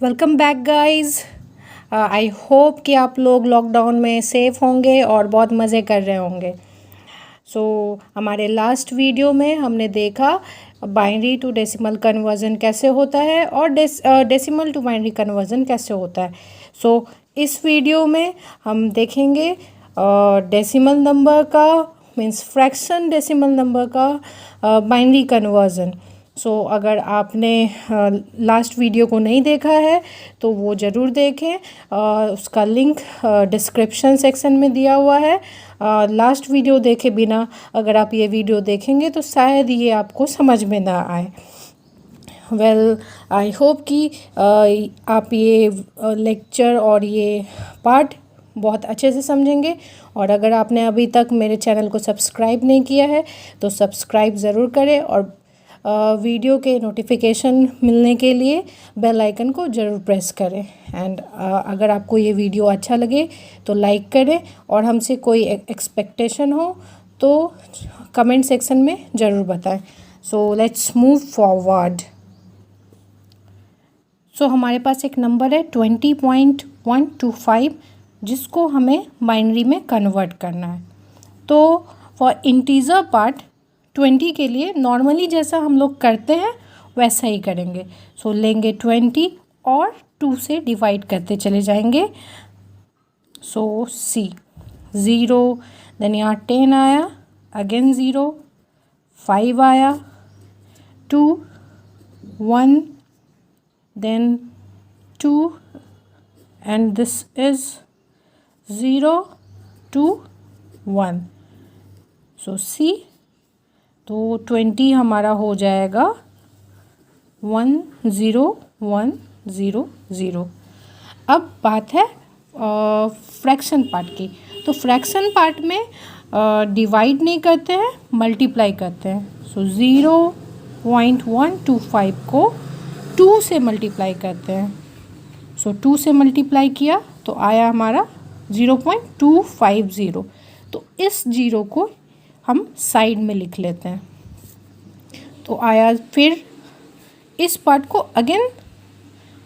Welcome back guys. I hope कि आप लोग लॉकडाउन में सेफ़ होंगे और बहुत मज़े कर रहे होंगे। हमारे लास्ट वीडियो में हमने देखा बाइनरी टू डेसिमल कन्वर्जन कैसे होता है और डेसिमल टू बाइनरी कन्वर्जन कैसे होता है। इस वीडियो में हम देखेंगे डेसिमल नंबर का मीन्स फ्रैक्शन डेसिमल नंबर का बाइनरी कन्वर्जन। अगर आपने लास्ट वीडियो को नहीं देखा है तो वो ज़रूर देखें। उसका लिंक डिस्क्रिप्शन सेक्शन में दिया हुआ है। लास्ट वीडियो देखे बिना अगर आप ये वीडियो देखेंगे तो शायद ये आपको समझ में ना आए। आई होप कि आप ये लेक्चर और ये पार्ट बहुत अच्छे से समझेंगे। और अगर आपने अभी तक मेरे चैनल को सब्सक्राइब नहीं किया है तो सब्सक्राइब ज़रूर करें और वीडियो के नोटिफिकेशन मिलने के लिए बेल आइकन को ज़रूर प्रेस करें। एंड अगर आपको ये वीडियो अच्छा लगे तो लाइक करें और हमसे कोई एक्सपेक्टेशन हो तो कमेंट सेक्शन में ज़रूर बताएं। Let's move forward. हमारे पास एक नंबर है 20.125 जिसको हमें बाइनरी में कन्वर्ट करना है। तो फॉर इंटीजर पार्ट 20 के लिए नॉर्मली जैसा हम लोग करते हैं वैसा ही करेंगे। लेंगे 20 और 2 से डिवाइड करते चले जाएंगे। सी 0, देन यहाँ 10 आया, अगेन 0, 5 आया, 2, 1, then 2, and this is 0 to 1। C तो 20 हमारा हो जाएगा 1 0 1 0 0। अब बात है फ्रैक्शन पार्ट की। तो फ्रैक्शन पार्ट में डिवाइड नहीं करते हैं, मल्टीप्लाई करते हैं। 0.125 को 2 से मल्टीप्लाई करते हैं। 2 से मल्टीप्लाई किया तो आया हमारा 0.250। तो इस जीरो को हम साइड में लिख लेते हैं। तो आया, फिर इस पार्ट को अगेन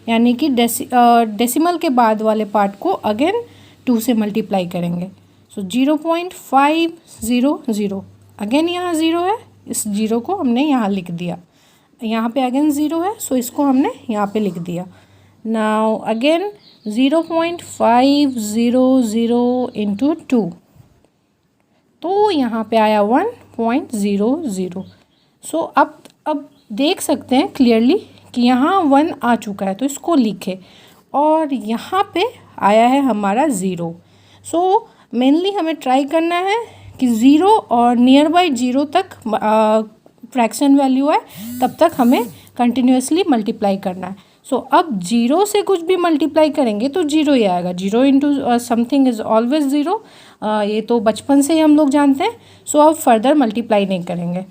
यानी कि डेसिमल के बाद वाले पार्ट को अगेन 2 से मल्टीप्लाई करेंगे। 0.500, अगेन यहाँ 0 है, इस जीरो को हमने यहाँ लिख दिया। यहाँ पे अगेन 0 है, इसको हमने यहाँ पे लिख दिया। नाउ अगेन 0.500 इंटू 2, तो यहाँ पे आया 1.00। अब देख सकते हैं क्लियरली कि यहाँ 1 आ चुका है, तो इसको लिखे और यहाँ पे आया है हमारा 0। मेनली हमें ट्राई करना है कि 0 और नियर बाई 0 तक फ्रैक्शन वैल्यू है तब तक हमें कंटिन्यूसली मल्टीप्लाई करना है। अब 0 से कुछ भी मल्टीप्लाई करेंगे तो 0 ही आएगा। 0 इंटू समथिंग इज़ ऑलवेज 0, ये तो बचपन से ही हम लोग जानते हैं। अब फर्दर मल्टीप्लाई नहीं करेंगे।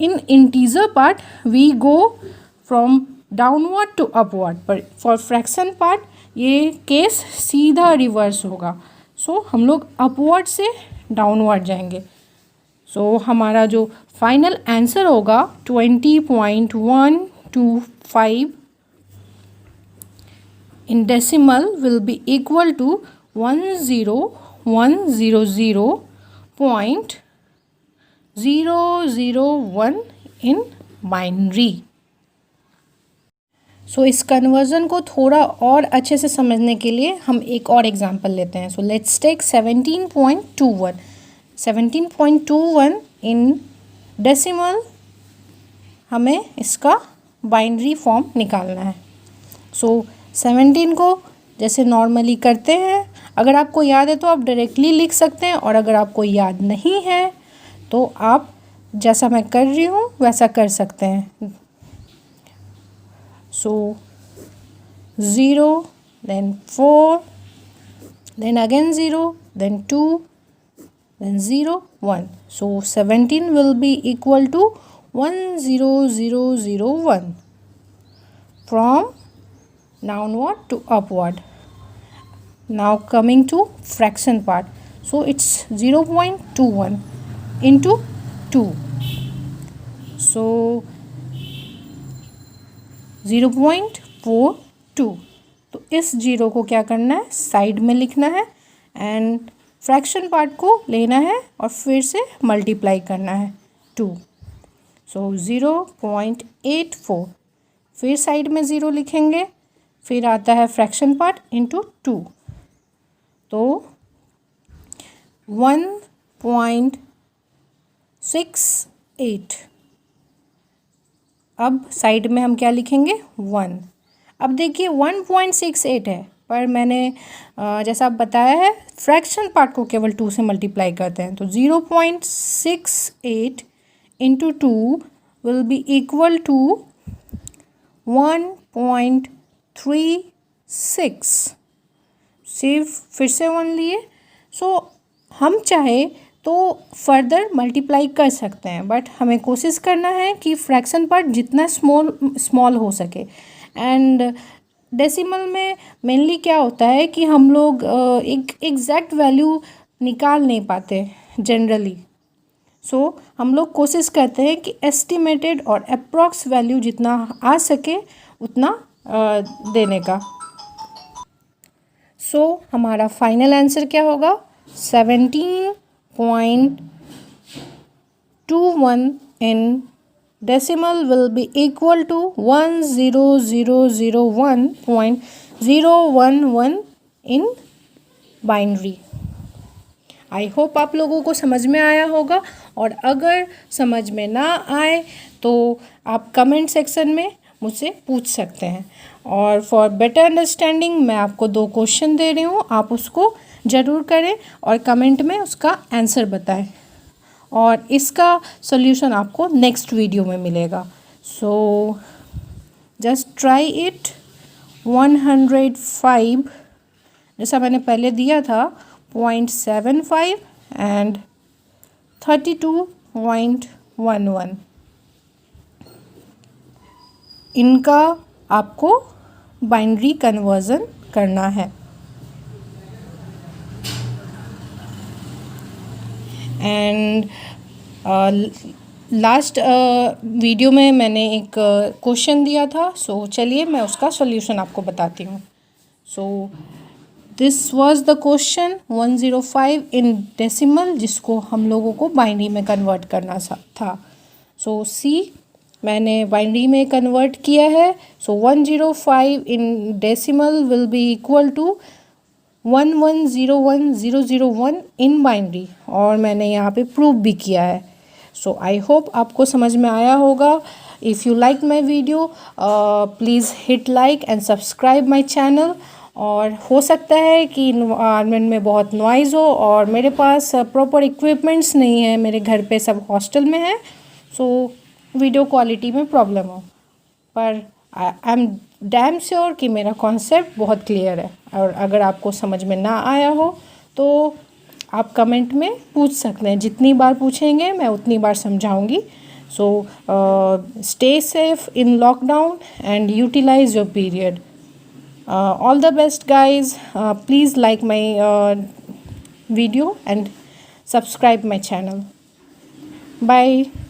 In integer part we go from downward to upward, पर फॉर फ्रैक्शन पार्ट ये केस सीधा रिवर्स होगा। हम लोग अपवर्ड से डाउनवर्ड जाएंगे। हमारा जो फाइनल आंसर होगा 20.125 in decimal will be equal to 10100.001 in binary। इस कन्वर्जन को थोड़ा और अच्छे से समझने के लिए हम एक और एग्जांपल लेते हैं। Let's take 17.21। 17.21 इन डेसिमल हमें इसका बाइनरी फॉर्म निकालना है। 17 को जैसे नॉर्मली करते हैं, अगर आपको याद है तो आप डायरेक्टली लिख सकते हैं, और अगर आपको याद नहीं है तो आप जैसा मैं कर रही हूँ वैसा कर सकते हैं। 0, then 4, then again 0, then 2, then 0, 1। 17 will be equal to 10001 from downward to upward. Now coming to fraction part. It's 0.21 into 2. 0.5 4 2। तो इस जीरो को क्या करना है, साइड में लिखना है एंड फ्रैक्शन पार्ट को लेना है और फिर से मल्टीप्लाई करना है 2। सो 0.84, फिर साइड में ज़ीरो लिखेंगे, फिर आता है फ्रैक्शन पार्ट इंटू 2, तो 1.68। अब साइड में हम क्या लिखेंगे, 1। अब देखिए 1.68 है, पर मैंने जैसा आप बताया है फ्रैक्शन पार्ट को केवल 2 से मल्टीप्लाई करते हैं, तो 0.68 into 2 will be equal to 1.36। सिर्फ फिर से 1 लिए। सो हम चाहे तो फर्दर मल्टीप्लाई कर सकते हैं, बट हमें कोशिश करना है कि फ्रैक्शन पार्ट जितना स्मॉल हो सके। एंड डेसिमल में मेनली क्या होता है कि हम लोग एक एग्जैक्ट वैल्यू निकाल नहीं पाते जनरली। सो हम लोग कोशिश करते हैं कि एस्टिमेटेड और अप्रॉक्स वैल्यू जितना आ सके उतना देने का। सो हमारा फाइनल आंसर क्या होगा, 17.21 इन decimal will be equal to 10001.011 in binary. I hope आप लोगों को समझ में आया होगा, और अगर समझ में ना आए तो आप कमेंट सेक्शन में मुझसे पूछ सकते हैं। और फॉर बेटर अंडरस्टैंडिंग मैं आपको 2 क्वेश्चन दे रही हूँ, आप उसको ज़रूर करें और कमेंट में उसका आंसर बताएं, और इसका सॉल्यूशन आपको नेक्स्ट वीडियो में मिलेगा। So just try it. 105 जैसा मैंने पहले दिया था 0.75 एंड 32.11, इनका आपको बाइनरी कन्वर्जन करना है। एंड लास्ट वीडियो में मैंने एक क्वेश्चन दिया था, सो चलिए मैं उसका सॉल्यूशन आपको बताती हूँ। So this was the question 105 in decimal, जिसको हम लोगों को बाइनरी में कन्वर्ट करना था। सो सी मैंने बाइनरी में कन्वर्ट किया है। So 105 in decimal will be equal to 1101001 in binary, और मैंने यहाँ पे प्रूव भी किया है। सो आई होप आपको समझ में आया होगा। If you like my video please hit like and subscribe my channel. और हो सकता है कि इन्वायरमेंट में बहुत नॉइज़ हो और मेरे पास प्रॉपर इक्विपमेंट्स नहीं है, मेरे घर पे सब हॉस्टल में है, सो वीडियो क्वालिटी में प्रॉब्लम हो, पर आई एम डैम श्योर कि मेरा कॉन्सेप्ट बहुत क्लियर है। और अगर आपको समझ में ना आया हो तो आप कमेंट में पूछ सकते हैं, जितनी बार पूछेंगे मैं उतनी बार समझाऊंगी। So stay safe in lockdown and utilise your period. All the best guys. Please like my video and subscribe my channel. Bye.